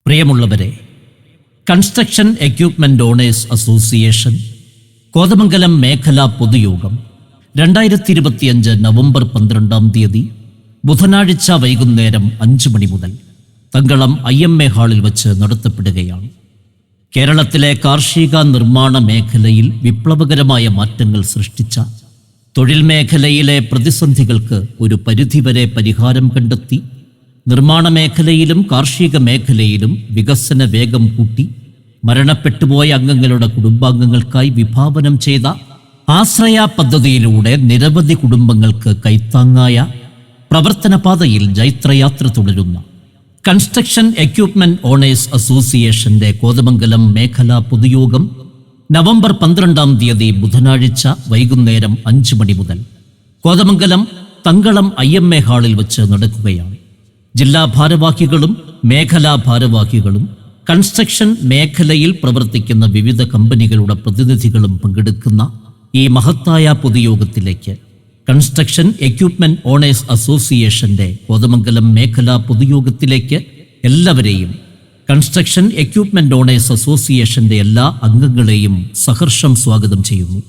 പ്രിയമുള്ളവരെ, construction equipment owners association Kothamangalam മേഖലാ പൊതുയോഗം 2025 നവംബർ 12 ബുധനാഴ്ച വൈകുന്നേരം 5 മണി മുതൽ തങ്കളം IMA ഹാളിൽ വച്ച് നടത്തപ്പെടുകയാണ്. കേരളത്തിലെ കാർഷിക നിർമ്മാണ മേഖലയിൽ വിപ്ലവകരമായ മാറ്റങ്ങൾ സൃഷ്ടിച്ച തൊഴിൽ മേഖലയിലെ പ്രതിസന്ധികൾക്ക് ഒരു പരിധിവരെ പരിഹാരം കണ്ടെത്തി നിർമ്മാണ മേഖലയിലും കാർഷിക മേഖലയിലും വികസന വേഗം കൂട്ടി മരണപ്പെട്ടുപോയ അംഗങ്ങളുടെ കുടുംബാംഗങ്ങൾക്കായി വിഭാവനം ചെയ്ത ആശ്രയ പദ്ധതിയിലൂടെ നിരവധി കുടുംബങ്ങൾക്ക് കൈത്താങ്ങായ പ്രവർത്തനപാതയിൽ ജൈത്രയാത്ര തുടരുന്ന കൺസ്ട്രക്ഷൻ എക്യുപ്മെന്റ് ഓണേഴ്സ് അസോസിയേഷന്റെ കോതമംഗലം മേഖലാ പൊതുയോഗം നവംബർ 12 ബുധനാഴ്ച വൈകുന്നേരം 5 മണി മുതൽ കോതമംഗലം തങ്കളം IMA ഹാളിൽ വച്ച് നടക്കുകയാണ്. ജില്ലാ ഭാരവാഹികളും മേഖലാ ഭാരവാഹികളും കൺസ്ട്രക്ഷൻ മേഖലയിൽ പ്രവർത്തിക്കുന്ന വിവിധ കമ്പനികളുടെ പ്രതിനിധികളും പങ്കെടുക്കുന്ന ഈ മഹത്തായ പൊതുയോഗത്തിലേക്ക് കൺസ്ട്രക്ഷൻ എക്യുപ്മെന്റ് ഓണേഴ്സ് അസോസിയേഷന്റെ കോതമംഗലം മേഖലാ പൊതുയോഗത്തിലേക്ക് എല്ലാവരെയും കൺസ്ട്രക്ഷൻ എക്യുപ്മെന്റ് ഓണേഴ്സ് അസോസിയേഷന്റെ എല്ലാ അംഗങ്ങളെയും സഹർഷം സ്വാഗതം ചെയ്യുന്നു.